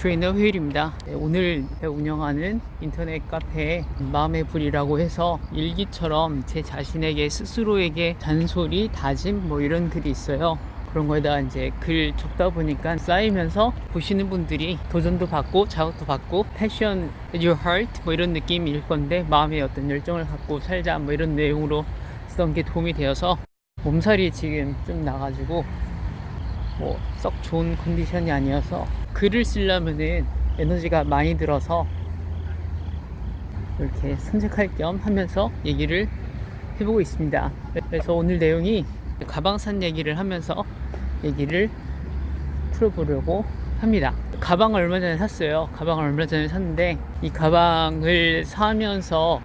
트레이너 효율입니다. 네, 오늘 운영하는 인터넷 카페 마음의 불이라고 해서 일기처럼 제 자신에게 스스로에게 잔소리, 다짐 뭐 이런 글이 있어요. 그런 거에다가 이제 글 적다 보니까 쌓이면서 보시는 분들이 도전도 받고 자극도 받고 패션 your heart 뭐 이런 느낌일 건데 마음의 어떤 열정을 갖고 살자 뭐 이런 내용으로 쓰던 게 도움이 되어서 몸살이 지금 좀 나가지고 뭐 썩 좋은 컨디션이 아니어서 글을 쓰려면은 에너지가 많이 들어서 이렇게 산책할 겸 하면서 얘기를 해보고 있습니다. 그래서 오늘 내용이 가방 산 얘기를 하면서 얘기를 풀어보려고 합니다. 가방을 얼마 전에 샀어요. 가방을 얼마 전에 샀는데 이 가방을 사면서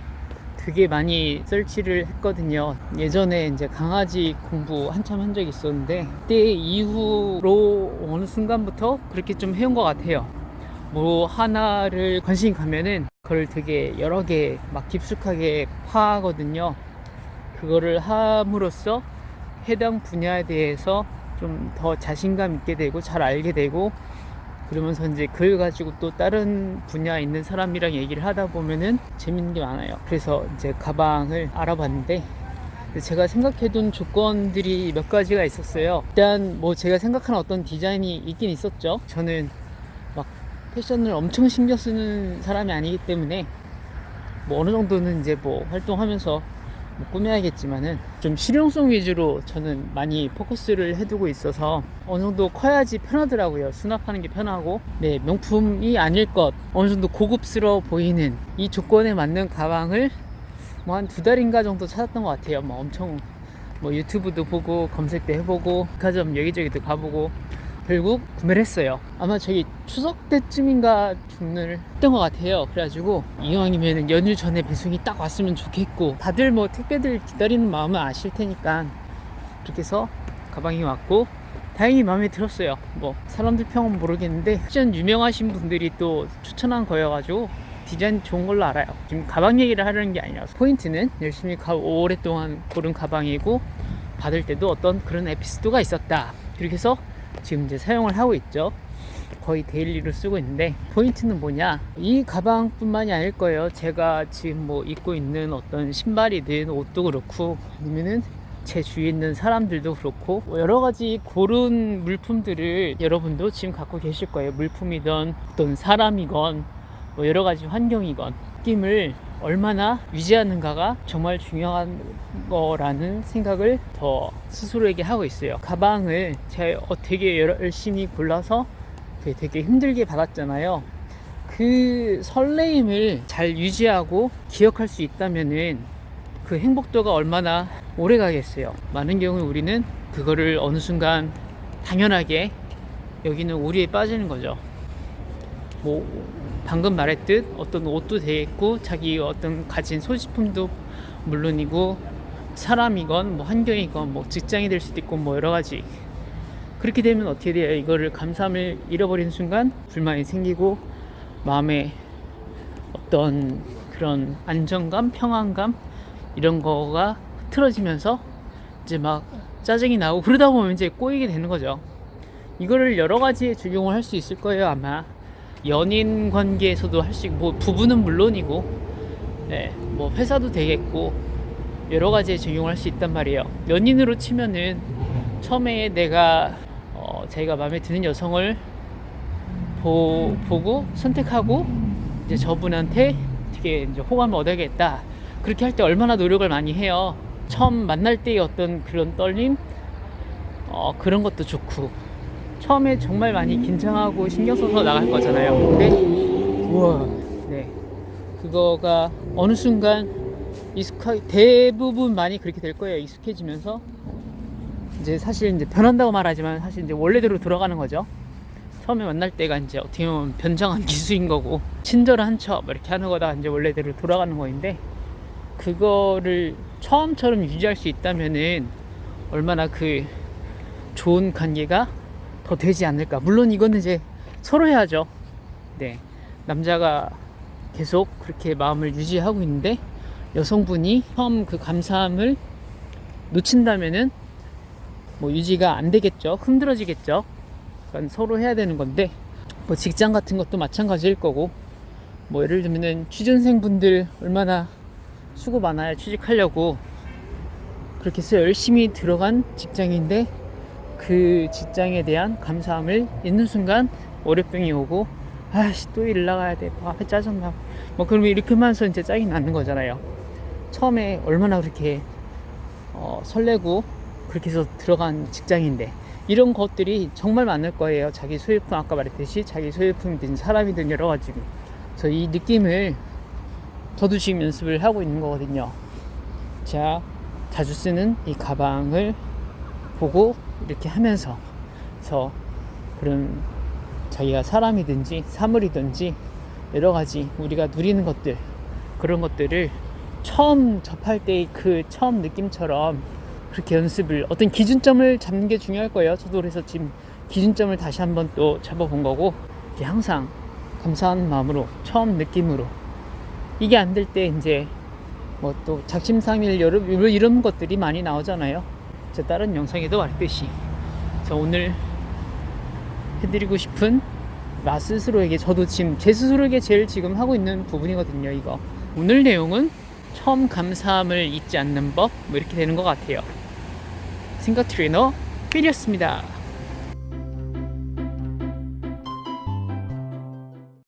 되게 많이 설치를 했거든요. 예전에 이제 강아지 공부 한참 한 적이 있었는데 그때 이후로 어느 순간부터 그렇게 좀 해온 것 같아요. 뭐 하나를 관심이 가면은 그걸 되게 여러 개 막 깊숙하게 파거든요. 그거를 함으로써 해당 분야에 대해서 좀 더 자신감 있게 되고 잘 알게 되고 그러면서 이제 그걸 가지고 또 다른 분야에 있는 사람이랑 얘기를 하다 보면은 재밌는 게 많아요. 그래서 이제 가방을 알아봤는데 제가 생각해둔 조건들이 몇 가지가 있었어요. 일단 뭐 제가 생각하는 어떤 디자인이 있긴 있었죠. 저는 막 패션을 엄청 신경 쓰는 사람이 아니기 때문에 뭐 어느 정도는 이제 뭐 활동하면서 뭐 꾸며야겠지만은 좀 실용성 위주로 저는 많이 포커스를 해두고 있어서 어느 정도 커야지 편하더라고요. 수납하는 게 편하고 네, 명품이 아닐 것 어느 정도 고급스러워 보이는 이 조건에 맞는 가방을 뭐 한 2달인가 정도 찾았던 것 같아요. 뭐 엄청 뭐 유튜브도 보고 검색도 해보고 백화점 여기저기도 가보고 결국 구매를 했어요. 아마 저기 추석 때쯤인가 주문을 했던 것 같아요. 그래가지고 이왕이면 연휴 전에 배송이 딱 왔으면 좋겠고 다들 뭐 택배들 기다리는 마음은 아실 테니까 그렇게 해서 가방이 왔고 다행히 마음에 들었어요. 뭐 사람들 평은 모르겠는데 패션 유명하신 분들이 또 추천한 거여가지고 디자인 좋은 걸로 알아요. 지금 가방 얘기를 하려는 게 아니라서 포인트는 열심히 오랫동안 고른 가방이고 받을 때도 어떤 그런 에피소드가 있었다. 그렇게 해서 지금 이제 사용을 하고 있죠. 거의 데일리로 쓰고 있는데 포인트는 뭐냐, 이 가방뿐만이 아닐 거예요. 제가 지금 뭐 입고 있는 어떤 신발이든 옷도 그렇고 아니면은 제 주위에 있는 사람들도 그렇고 뭐 여러 가지 고른 물품들을 여러분도 지금 갖고 계실 거예요. 물품이건 어떤 사람이건 뭐 여러 가지 환경이건 느낌을 얼마나 유지하는가가 정말 중요한 거라는 생각을 더 스스로에게 하고 있어요. 가방을 제가 되게 열심히 골라서 되게 힘들게 받았잖아요. 그 설레임을 잘 유지하고 기억할 수 있다면은 그 행복도가 얼마나 오래 가겠어요. 많은 경우 우리는 그거를 어느 순간 당연하게 여기는 오류에 빠지는 거죠. 뭐 방금 말했듯 어떤 옷도 되겠고 자기 어떤 가진 소지품도 물론이고 사람이건 뭐 환경이건 뭐 직장이 될 수도 있고 뭐 여러 가지 그렇게 되면 어떻게 돼요? 이거를 감사함을 잃어버리는 순간 불만이 생기고 마음에 어떤 그런 안정감, 평안감 이런 거가 흐트러지면서 이제 막 짜증이 나고 그러다 보면 이제 꼬이게 되는 거죠. 이거를 여러 가지에 적용을 할 수 있을 거예요. 아마 연인 관계에서도 할 수 있고 뭐 부부는 물론이고 네, 뭐 회사도 되겠고 여러 가지에 적용을 할 수 있단 말이에요. 연인으로 치면은 처음에 내가 자기가 마음에 드는 여성을 보고 선택하고 이제 저분한테 되게 이제 호감을 얻어야겠다 그렇게 할 때 얼마나 노력을 많이 해요. 처음 만날 때의 어떤 그런 떨림 그런 것도 좋고 처음에 정말 많이 긴장하고 신경 써서 나갈 거잖아요. 근데 우와, 네, 그거가 어느 순간 대부분 많이 그렇게 될 거예요. 익숙해지면서 이제 사실 이제 변한다고 말하지만 사실 이제 원래대로 돌아가는 거죠. 처음에 만날 때가 이제 어떻게 보면 변장한 기술인 거고 친절한 척 이렇게 하는 거다 이제 원래대로 돌아가는 거인데 그거를 처음처럼 유지할 수 있다면은 얼마나 그 좋은 관계가 더 되지 않을까. 물론 이거는 이제 서로 해야죠. 네, 남자가 계속 그렇게 마음을 유지하고 있는데 여성분이 처음 그 감사함을 놓친다면은 뭐 유지가 안 되겠죠. 힘들어지겠죠. 그러니까 서로 해야 되는 건데 뭐 직장 같은 것도 마찬가지일 거고, 뭐 예를 들면은 취준생분들 얼마나 수고 많아요. 취직하려고 그렇게 해서 열심히 들어간 직장인데 그 직장에 대한 감사함을 잊는 순간 월요병이 오고, 아씨 또 일 나가야 돼, 뭐 앞에 짜증나, 뭐 그러면 이렇게 하면서 이제 짜증이 나는 거잖아요. 처음에 얼마나 그렇게 설레고 그렇게 해서 들어간 직장인데, 이런 것들이 정말 많을 거예요. 자기 소유품, 아까 말했듯이 자기 소유품이든 사람이든 여러 가지고. 그래서 이 느낌을 저도 지금 연습을 하고 있는 거거든요. 제가 자주 쓰는 이 가방을 보고 이렇게 하면서, 그래서 그런 자기가 사람이든지 사물이든지 여러 가지 우리가 누리는 것들, 그런 것들을 처음 접할 때 그 처음 느낌처럼 그렇게 연습을, 어떤 기준점을 잡는 게 중요할 거예요. 저도 그래서 지금 기준점을 다시 한번 또 잡아본 거고, 이게 항상 감사한 마음으로, 처음 느낌으로, 이게 안 될 때 이제 뭐 또 작심삼일 이런 것들이 많이 나오잖아요. 제 다른 영상에도 말했듯이. 그래서 오늘 해드리고 싶은 나 스스로에게, 저도 지금 제 스스로에게 제일 지금 하고 있는 부분이거든요. 이거 오늘 내용은 처음 감사함을 잊지 않는 법, 뭐 이렇게 되는 것 같아요. 생각 트레이너 필이었습니다.